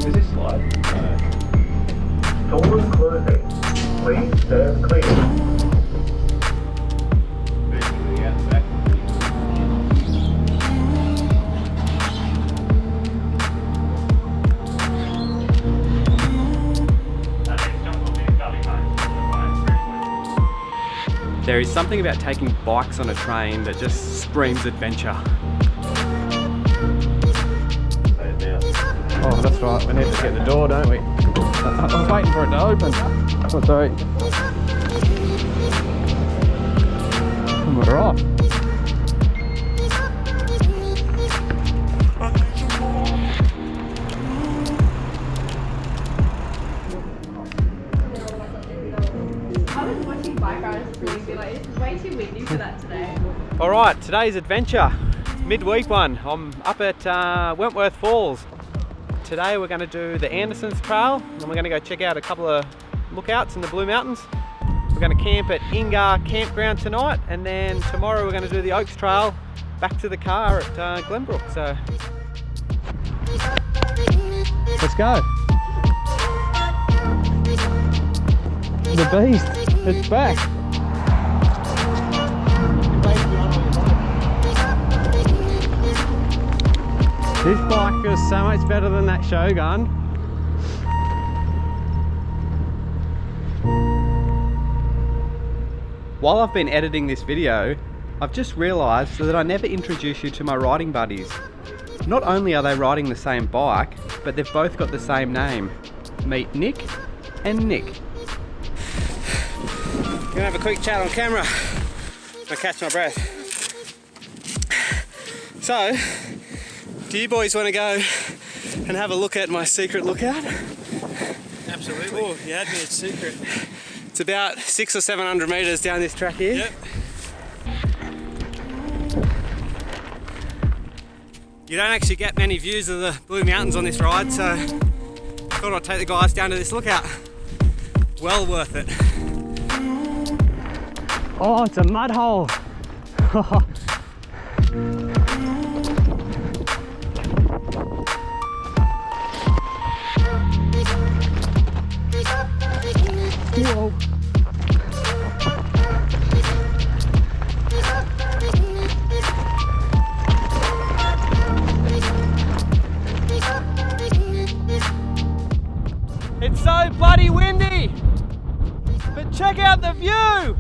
Is this slide? Doors closing. Please stand clear. There is something about taking bikes on a train that just screams adventure. Oh, that's right, we need to get the door, don't we? I was waiting for it to open. Oh, sorry. And we're off. Alright, today's adventure, midweek one. I'm up at Wentworth Falls. Today we're going to do the Anderson's Trail and we're going to go check out a couple of lookouts in the Blue Mountains. We're going to camp at Ingar Campground tonight, and then tomorrow we're going to do the Oaks Trail back to the car at Glenbrook. So let's go. The beast, it's back. This bike feels so much better than that Shogun. While I've been editing this video, I've just realised that I never introduced you to my riding buddies. Not only are they riding the same bike, but they've both got the same name. Meet Nick and Nick. Gonna have a quick chat on camera. I catch my breath. So, do you boys want to go and have a look at my secret lookout? Absolutely. Oh, you had me at secret. It's about 600 or 700 metres down this track here. Yep. You don't actually get many views of the Blue Mountains on this ride, so I thought I'd take the guys down to this lookout. Well worth it. Oh, it's a mud hole. Whoa. It's so bloody windy, but check out the view.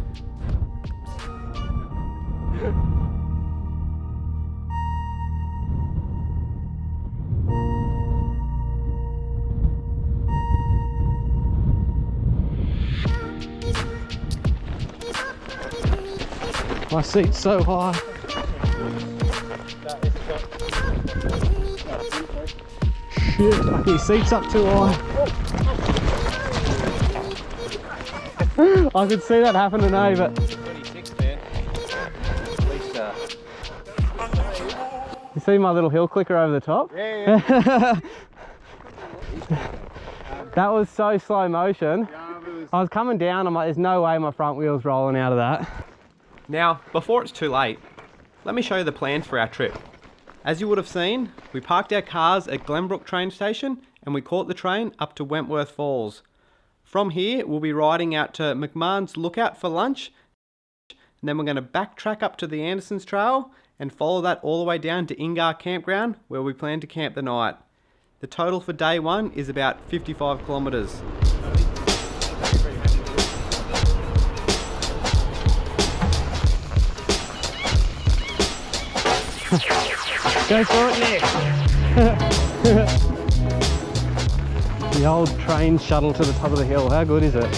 My seat's so high. Shit, your seat's up too high. I could see that happen today, but 26, man. At least, you see my little hill clicker over the top? yeah. That was so slow motion. I was coming down, I'm like, there's no way my front wheel's rolling out of that. Now, before it's too late, let me show you the plans for our trip. As you would have seen, we parked our cars at Glenbrook train station and we caught the train up to Wentworth Falls. From here, we'll be riding out to McMahon's Lookout for lunch, and then we're going to backtrack up to the Anderson's Trail and follow that all the way down to Ingar Campground, where we plan to camp the night. The total for day one is about 55 kilometres. Go for it, Nick! The old train shuttle to the top of the hill, how good is it?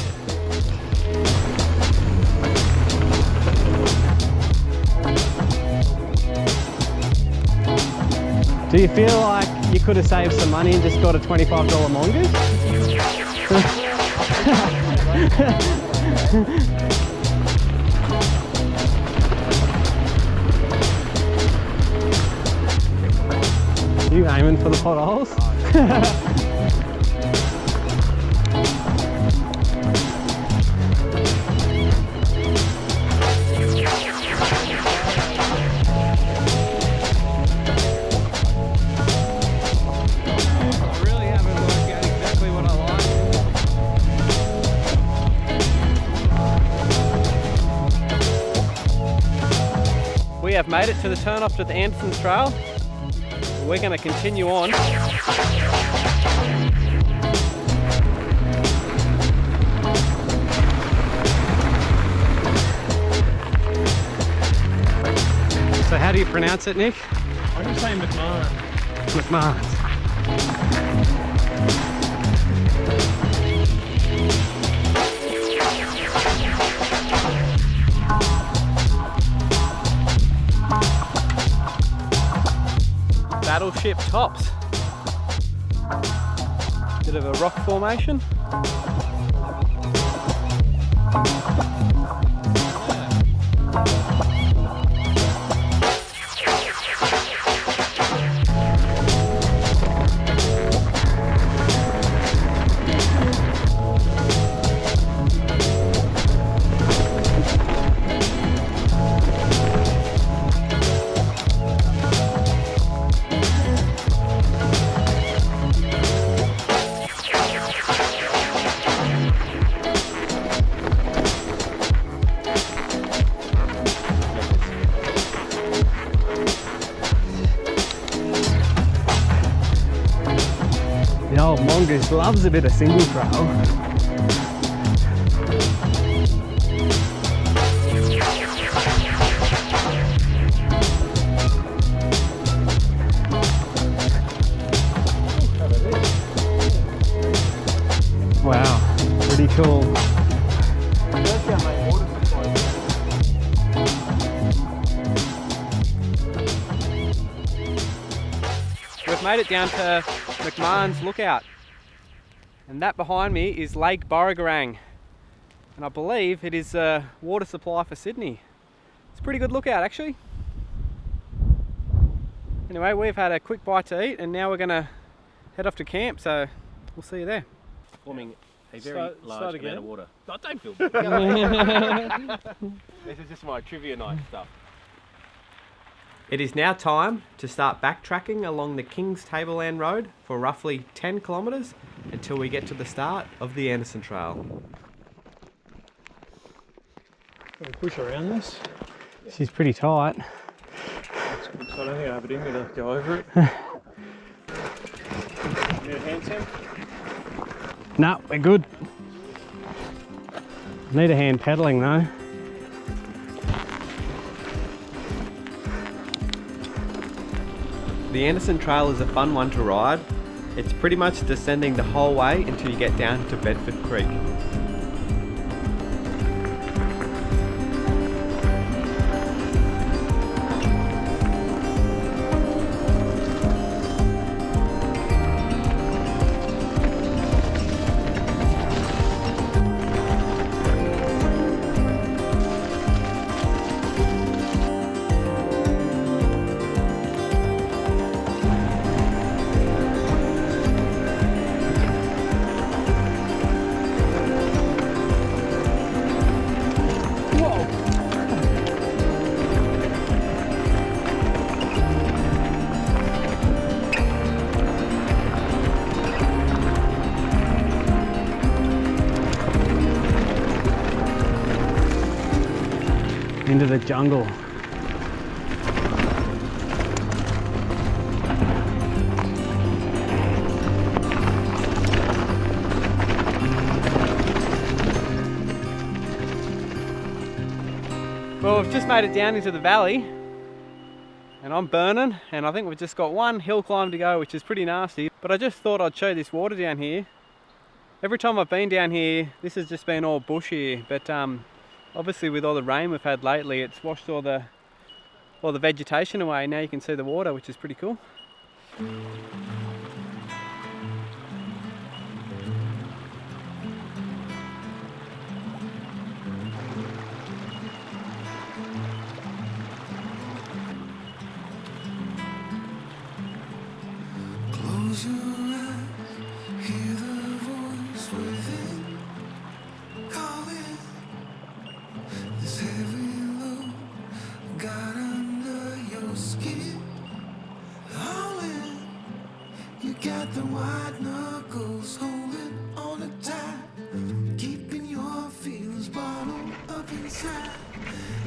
Do you feel like you could have saved some money and just got a $25 mongoose? You aiming for the potholes? I really haven't worked We have made it to the turn off to the Anderson's Trail. We're going to continue on. So how do you pronounce it, Nick? I'm just saying McMahon. McMahon. Battleship tops. Bit of a rock formation. The old mongoose loves a bit of single trail. Wow, pretty cool. We've made it down to McMahon's Lookout, and that behind me is Lake Borrogorang, and I believe it is a water supply for Sydney. It's a pretty good lookout actually. Anyway, we've had a quick bite to eat and now we're going to head off to camp, so we'll see you there. Forming a very large amount of water. I don't feel bad. This is just my trivia night stuff. It is now time to start backtracking along the Kings Tableland Road for roughly 10 kilometres until we get to the start of the Anderson Trail. Can we push around this? She's pretty tight. That's good, so I don't think I have it in me to go over it. Need a hand, Sam? No, we're good. Need a hand pedalling though. The Anderson Trail is a fun one to ride. It's pretty much descending the whole way until you get down to Bedford Creek. Into the jungle. Well, we've just made it down into the valley and I'm burning, and I think we've just got one hill climb to go, which is pretty nasty, but I just thought I'd show you this water down here. Every time I've been down here, this has just been all bush here, but obviously with all the rain we've had lately, it's washed all the vegetation away. Now you can see the water, which is pretty cool. Close your eyes, hear the voice within calling. This heavy load got under your skin. All in, you got the white knuckles holding on it tight, keeping your feelings bottled up inside.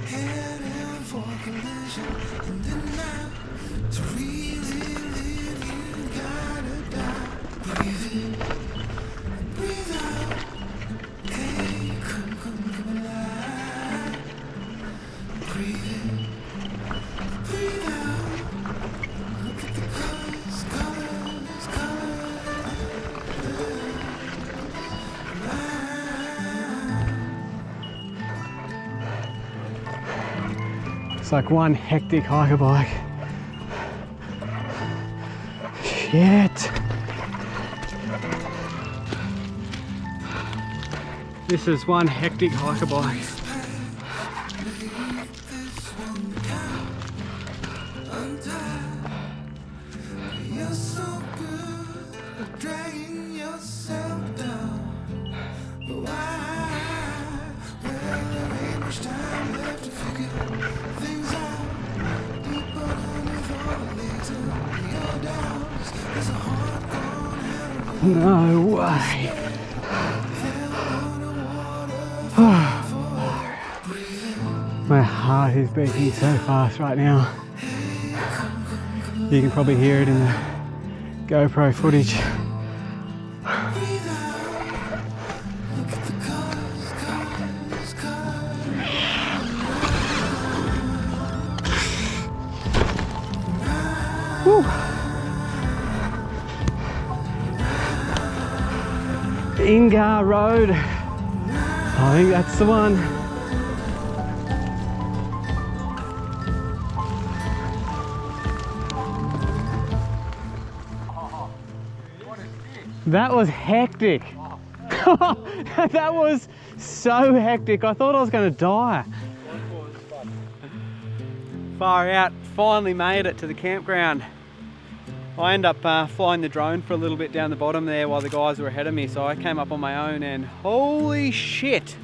Head and fork pleasure. And then now, to really live, you gotta die. Breathe in, breathe out. Hey, come alive. Breathe in, breathe out. Look at the colors, colors, colors. It's like one hectic hiker bike. Shit. This is one hectic hiker bike. You're so good at dragging yourself down. But why? Well, there ain't much time left to figure things out. Deep underneath all the layers of your doubts, there's a heart gone out of No way. My heart is beating so fast right now. You can probably hear it in the GoPro footage. Woo. Ingar Road. I think that's the one. That was hectic. That was so hectic. I thought I was going to die. Far out. Finally made it to the campground. I ended up flying the drone for a little bit down the bottom there while the guys were ahead of me, so I came up on my own and holy shit,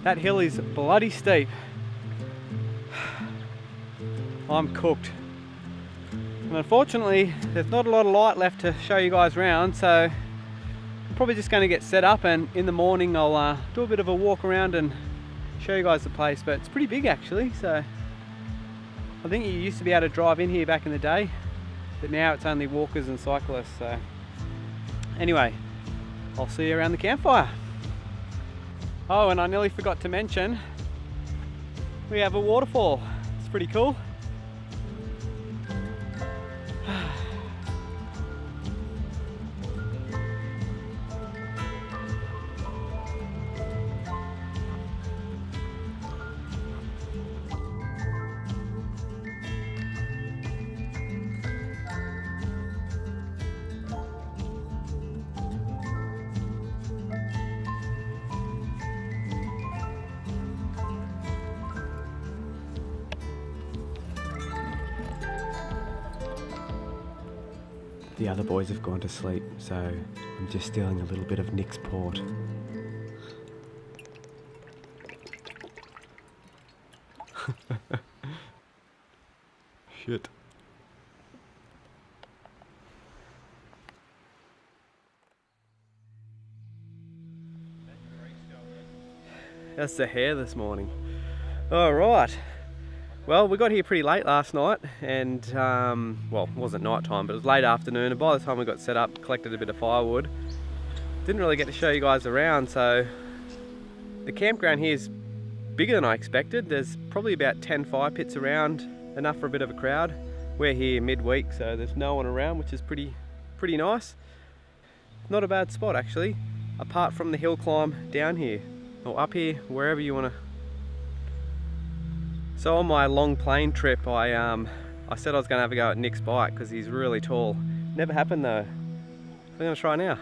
that hill is bloody steep. I'm cooked. And unfortunately, there's not a lot of light left to show you guys around, so I'm probably just going to get set up, and in the morning I'll do a bit of a walk around and show you guys the place. But it's pretty big actually, so I think you used to be able to drive in here back in the day, but now it's only walkers and cyclists. So anyway, I'll see you around the campfire. Oh, and I nearly forgot to mention, we have a waterfall. It's pretty cool. The other boys have gone to sleep, so I'm just stealing a little bit of Nick's port. Shit. That's the hair this morning. All right. Well, we got here pretty late last night, and well, it wasn't night time, but it was late afternoon, and by the time we got set up, collected a bit of firewood, didn't really get to show you guys around. So the campground here is bigger than I expected. There's probably about 10 fire pits around, enough for a bit of a crowd. We're here midweek, so there's no one around, which is pretty nice. Not a bad spot actually, apart from the hill climb down here, or up here, wherever you want to. So on my long plane trip, I said I was going to have a go at Nick's bike because he's really tall. Never happened though. So I'm going to try now.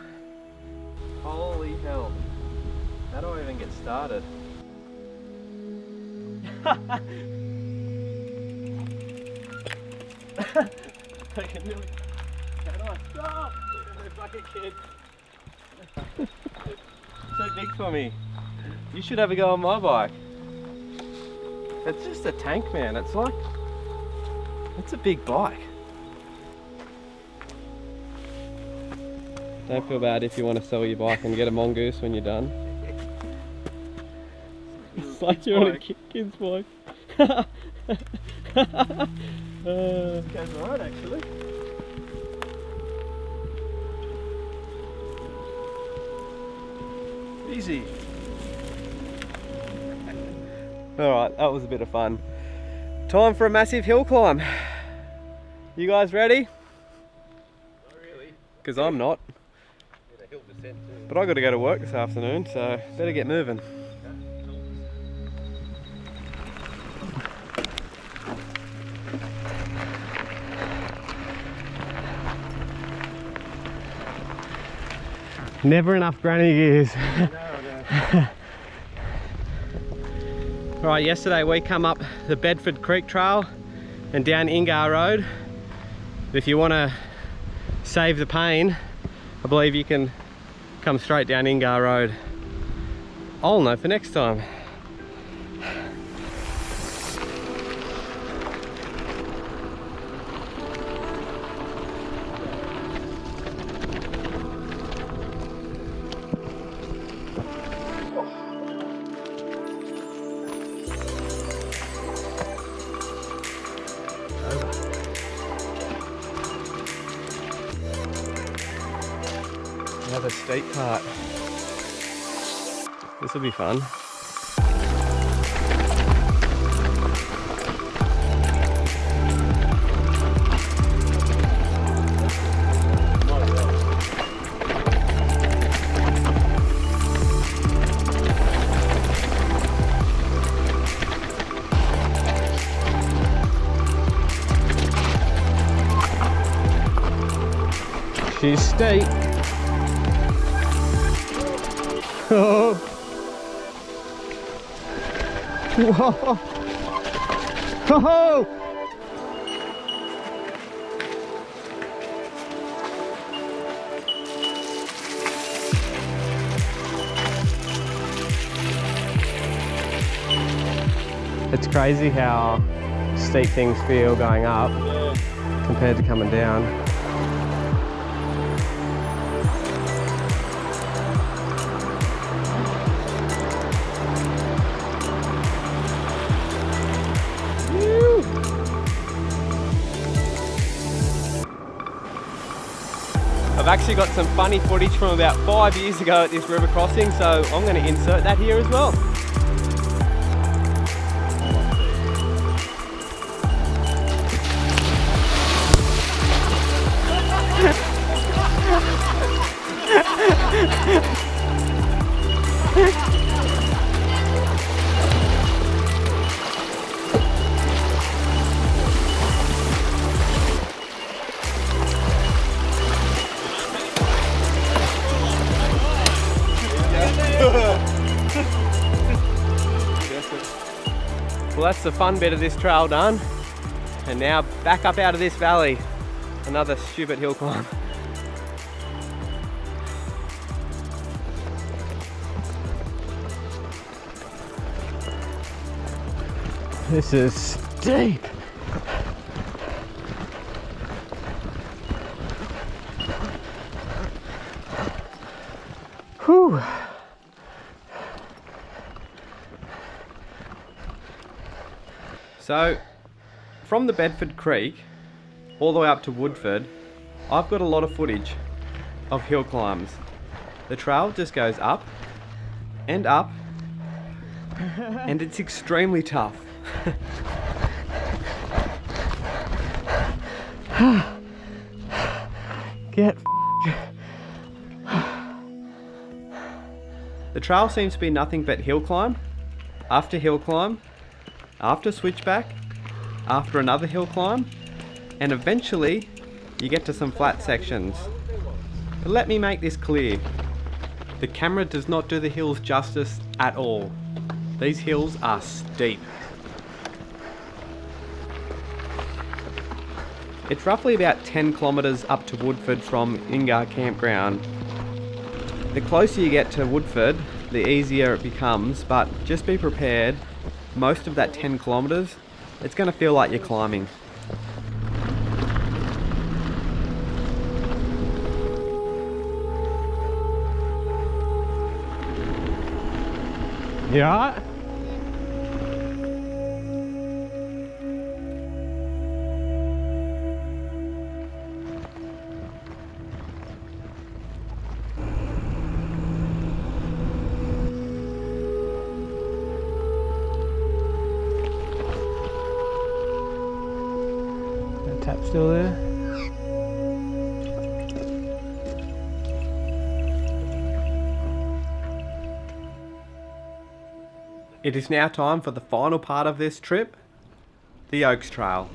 Holy hell. How do I even get started? I can really... How do I stop? No bucket kid. So big for me. You should have a go on my bike. It's just a tank, man. It's like, it's a big bike. Don't feel bad if you want to sell your bike and get a mongoose when you're done. It's like you're on a kid's bike. Goes alright actually. Easy. Alright, that was a bit of fun. Time for a massive hill climb. You guys ready? Not really. Because I'm not. Yeah, hill descent too. But I got to go to work this afternoon, so better get moving. Never enough granny gears. Right, yesterday we come up the Bedford Creek Trail and down Ingar Road. If you want to save the pain, I believe you can come straight down Ingar Road. I'll know for next time. Another steep part. This will be fun. She's steep. Oh. Whoa. Oh. It's crazy how steep things feel going up compared to coming down. I've actually got some funny footage from about 5 years ago at this river crossing, so I'm going to insert that here as well. Well, that's the fun bit of this trail done, and now back up out of this valley. Another stupid hill climb. This is steep. Whew. So, from the Bedford Creek all the way up to Woodford, I've got a lot of footage of hill climbs. The trail just goes up and up, and it's extremely tough. Get The trail seems to be nothing but hill climb after hill climb, after switchback, after another hill climb, and eventually you get to some flat sections. But let me make this clear. The camera does not do the hills justice at all. These hills are steep. It's roughly about 10 kilometres up to Woodford from Ingar Campground. The closer you get to Woodford, the easier it becomes, but just be prepared, most of that 10 kilometres, it's going to feel like you're climbing. You alright? Cap still there. It is now time for the final part of this trip, the Oaks Trail.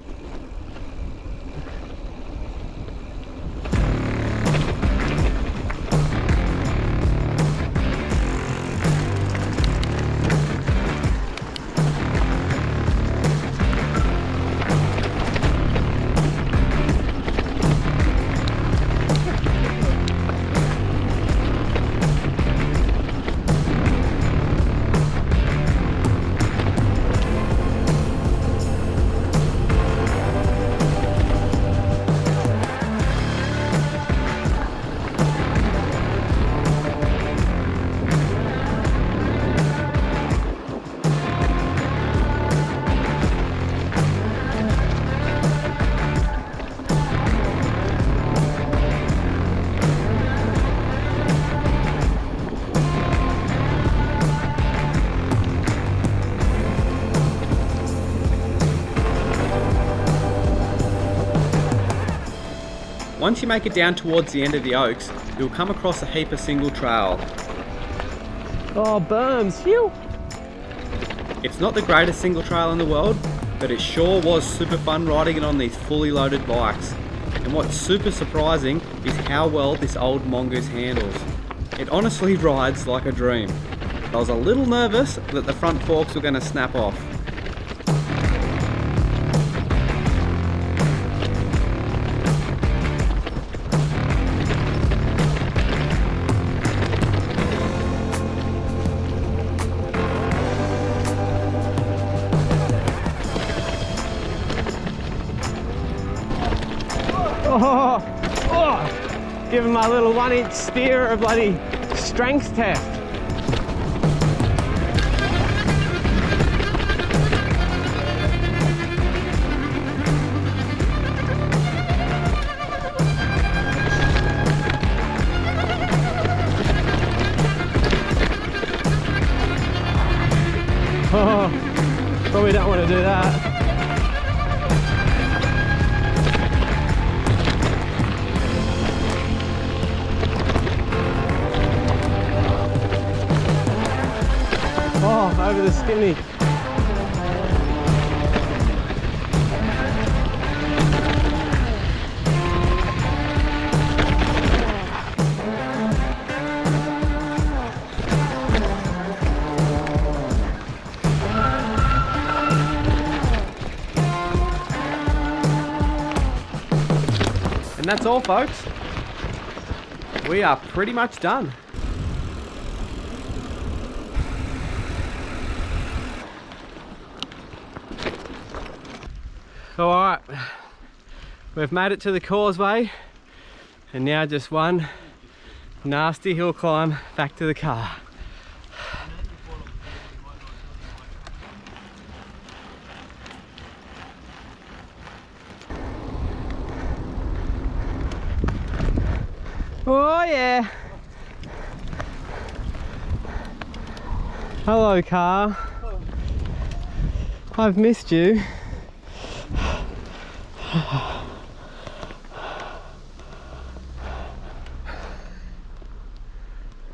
Once you make it down towards the end of the Oaks, you'll come across a heap of single trail. Oh, berms, phew! It's not the greatest single trail in the world, but it sure was super fun riding it on these fully loaded bikes. And what's super surprising is how well this old mongoose handles. It honestly rides like a dream. I was a little nervous that the front forks were going to snap off. Give him my little 1-inch steer a bloody strength test. Oh, probably don't want to do that. Oh, over the skinny. And that's all, folks. We are pretty much done. Alright, we've made it to the causeway and now just one nasty hill climb back to the car. Oh yeah! Hello car. I've missed you.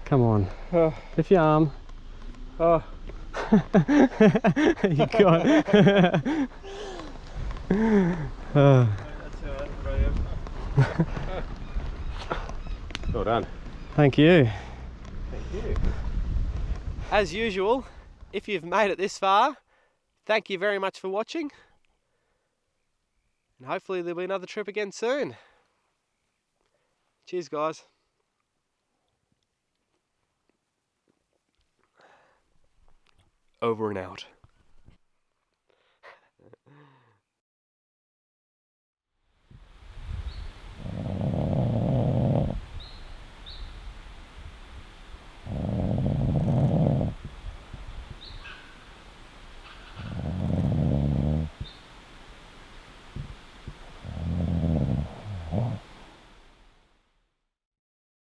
Come on, lift your arm. Oh. You got it. Well done. Thank you. Thank you. As usual, if you've made it this far, thank you very much for watching. And hopefully there'll be another trip again soon. Cheers, guys. Over and out.